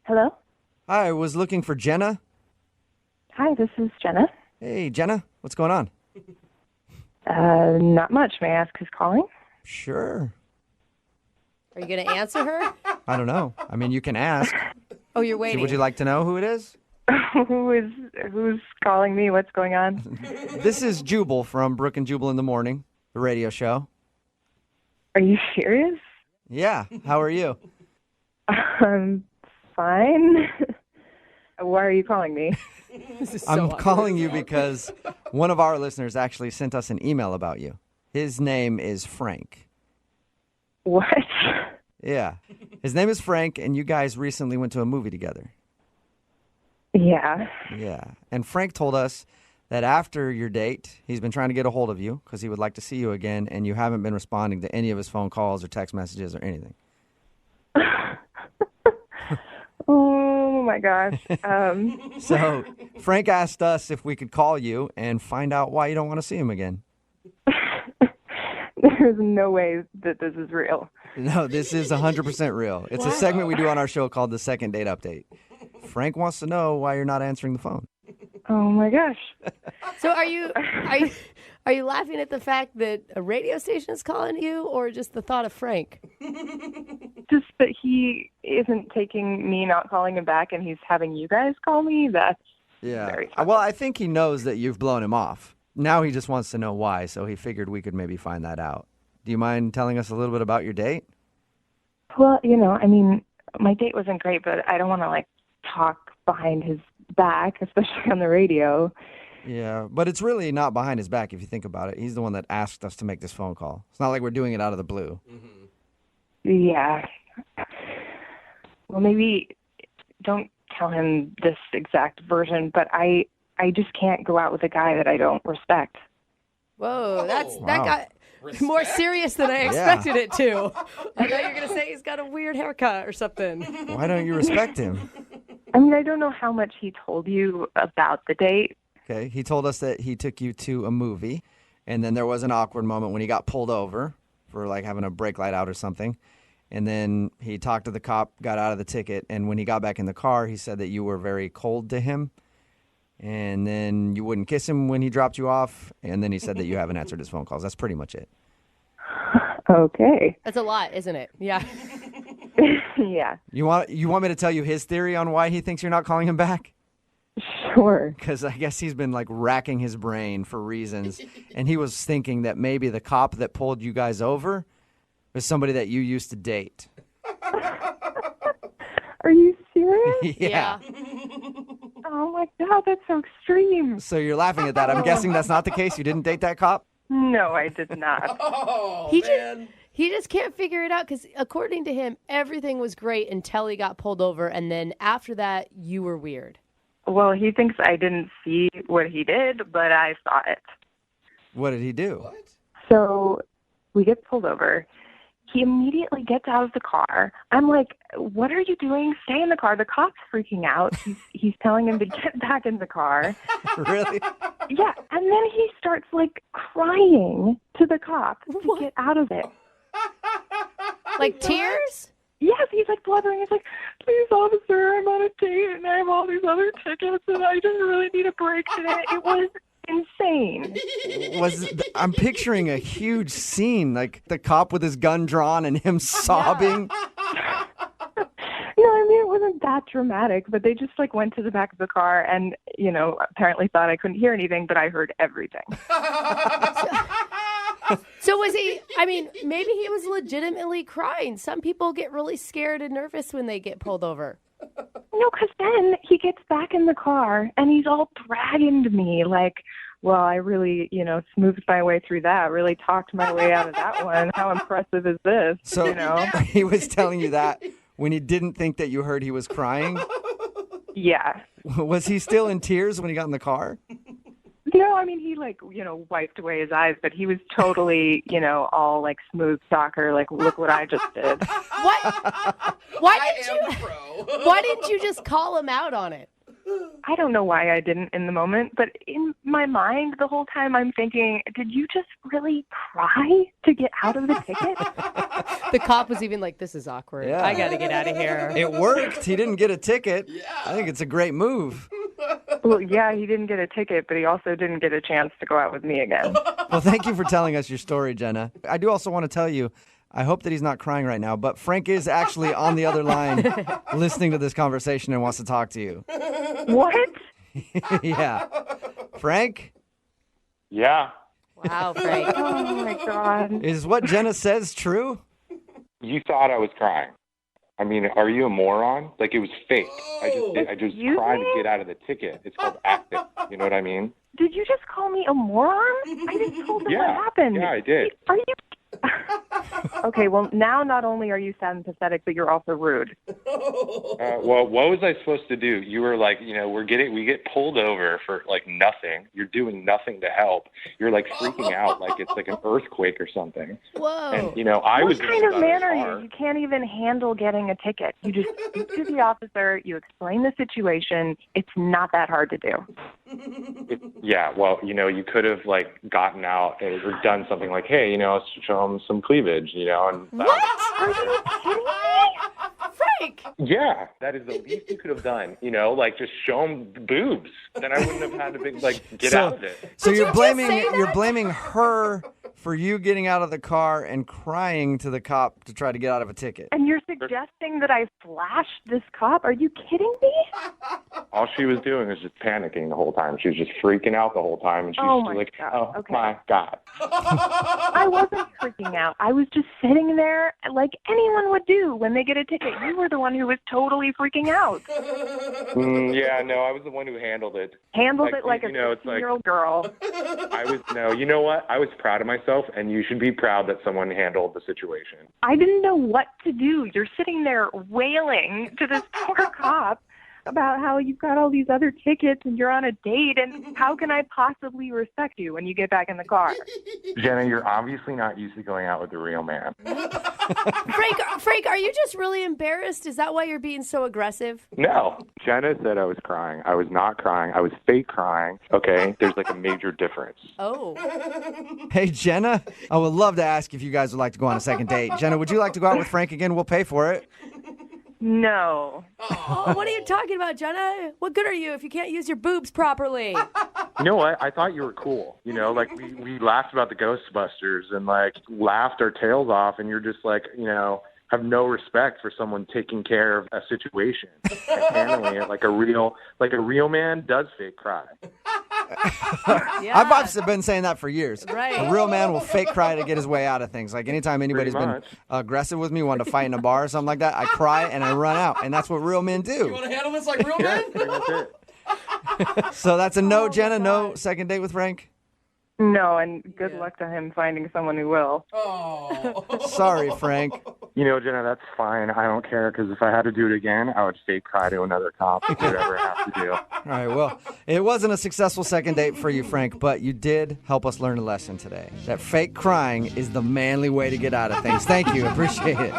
Hello? Hi, I was looking for Jenna. Hi, this is Jenna. Hey, Jenna, what's going on? Not much. May I ask who's calling? Sure. Are you going to answer her? I don't know. I mean, you can ask. Oh, you're waiting. Would you like to know who it is? Who's calling me? What's going on? This is Jubal from Brook and Jubal in the Morning, the radio show. Are you serious? Yeah, how are you? I'm fine. Why are you calling me? I'm calling you because one of our listeners actually sent us an email about you. His name is Frank. What? Yeah. His name is Frank, and you guys recently went to a movie together. Yeah. Yeah. And Frank told us that after your date, he's been trying to get a hold of you because he would like to see you again, and you haven't been responding to any of his phone calls or text messages or anything. Oh, my gosh. So Frank asked us if we could call you and find out why you don't want to see him again. There's no way that this is real. No, this is 100% real. It's a segment we do on our show called the Second Date Update. Frank wants to know why you're not answering the phone. Oh, my gosh. So are you laughing at the fact that a radio station is calling you, or just the thought of Frank? Just that he isn't taking me not calling him back and he's having you guys call me? That's very funny. Well, I think he knows that you've blown him off. Now he just wants to know why, so he figured we could maybe find that out. Do you mind telling us a little bit about your date? Well, my date wasn't great, but I don't want to, talk behind his back, especially on the radio. Yeah, but it's really not behind his back if you think about it. He's the one that asked us to make this phone call. It's not like we're doing it out of the blue. Mm-hmm. Yeah. Well, maybe don't tell him this exact version, but I just can't go out with a guy that I don't respect. Whoa, that got more serious than I expected it to. I thought you were going to say he's got a weird haircut or something. Why don't you respect him? I don't know how much he told you about the date. Okay, he told us that he took you to a movie, and then there was an awkward moment when he got pulled over for having a brake light out or something. And then he talked to the cop, got out of the ticket, and when he got back in the car, he said that you were very cold to him. And then you wouldn't kiss him when he dropped you off, and then he said that you haven't answered his phone calls. That's pretty much it. Okay. That's a lot, isn't it? Yeah. Yeah. You want me to tell you his theory on why he thinks you're not calling him back? Sure. Because I guess he's been racking his brain for reasons, and he was thinking that maybe the cop that pulled you guys over was somebody that you used to date. Are you serious? Yeah. Oh my God, that's so extreme. So you're laughing at that. I'm guessing that's not the case. You didn't date that cop? No, I did not. Oh, He just can't figure it out because according to him, everything was great until he got pulled over, and then after that, you were weird. Well, he thinks I didn't see what he did, but I saw it. What did he do? What? So we get pulled over. He immediately gets out of the car. I'm like, what are you doing? Stay in the car. The cop's freaking out. He's telling him to get back in the car. Really? Yeah. And then he starts crying to the cop to get out of it. Like tears? Yes, he's blubbering. He's like, please, officer, I'm on a date and I have all these other tickets and I just really need a break today. It was insane. I'm picturing a huge scene, the cop with his gun drawn and him sobbing. No, it wasn't that dramatic, but they just went to the back of the car and, apparently thought I couldn't hear anything, but I heard everything. So was he, maybe he was legitimately crying. Some people get really scared and nervous when they get pulled over. No, because then he gets back in the car and he's all bragging to me well, I really, smoothed my way through that, really talked my way out of that one. How impressive is this? So he was telling you that when he didn't think that you heard he was crying? Yeah. Was he still in tears when he got in the car? No, he wiped away his eyes, but he was totally, all smooth soccer, look what I just did. Why didn't you just call him out on it? I don't know why I didn't in the moment, but in my mind the whole time I'm thinking, did you just really cry to get out of the ticket? The cop was even like, this is awkward. Yeah. I got to get out of here. It worked. He didn't get a ticket. Yeah. I think it's a great move. Well, yeah, he didn't get a ticket, but he also didn't get a chance to go out with me again. Well, thank you for telling us your story, Jenna. I do also want to tell you, I hope that he's not crying right now, but Frank is actually on the other line listening to this conversation and wants to talk to you. What? Yeah. Frank? Yeah. Wow, Frank. Oh, my God. Is what Jenna says true? You thought I was crying. I mean, are you a moron? Like, it was fake. I just Excuse cried me? to get out of the ticket. It's called acting. You know what I mean? Did you just call me a moron? I just told him Yeah. what happened. Yeah, I did. Are you... Okay, well, now not only are you sad and pathetic, but you're also rude. Well, what was I supposed to do? You were like, we get pulled over for like nothing. You're doing nothing to help. You're like freaking out like it's like an earthquake or something. Whoa. And I was What kind of man are you? You can't even handle getting a ticket. You just speak to the officer, you explain the situation. It's not that hard to do. Yeah, well, you could have like gotten out or done something like, hey, let's show him some cleavage, and What? Are you kidding me? Frank! yeah, that is the least you could have done, like just show him boobs. Then I wouldn't have had to get out of it. So Did you're you blaming just say that? you're blaming her for you getting out of the car and crying to the cop to try to get out of a ticket. And you're suggesting that I flashed this cop? Are you kidding me? All she was doing was just panicking the whole time. She was just freaking out the whole time, and she Oh, was my like, God. "Oh Okay. my God!" I wasn't freaking out. I was just sitting there like anyone would do when they get a ticket. You were the one who was totally freaking out. Yeah, no, I was the one who handled it. Handled it like a it's like 16-year-old girl. You know what? I was proud of myself, and you should be proud that someone handled the situation. I didn't know what to do. You're sitting there wailing to this poor cop about how you've got all these other tickets and you're on a date, and how can I possibly respect you when you get back in the car? Jenna, you're obviously not used to going out with a real man. Frank, are you just really embarrassed? Is that why you're being so aggressive? No. Jenna said I was crying. I was not crying. I was fake crying. Okay? There's like a major difference. Oh. Hey, Jenna, I would love to ask if you guys would like to go on a second date. Jenna, would you like to go out with Frank again? We'll pay for it. No. Oh, what are you talking about, Jenna? What good are you if you can't use your boobs properly? You know what? I thought you were cool. We laughed about the Ghostbusters and laughed our tails off, and you're just have no respect for someone taking care of a situation and handling it like a real man does fake cry. Yeah. I've been saying that for years. Right. A real man will fake cry to get his way out of things. Like anytime anybody's Pretty been much. aggressive with me, wanted to fight in a bar or something like that, I cry and I run out. And that's what real men do. You want to handle this like real men? Yeah, pretty much it. So that's a no, Oh, Jenna, my no God. second date with Frank? No, and good luck to him finding someone who will. Oh. Sorry, Frank. Jenna, that's fine. I don't care, because if I had to do it again, I would fake cry to another cop. Do whatever I have to do. All right, well, it wasn't a successful second date for you, Frank, but you did help us learn a lesson today. That fake crying is the manly way to get out of things. Thank you. Appreciate it.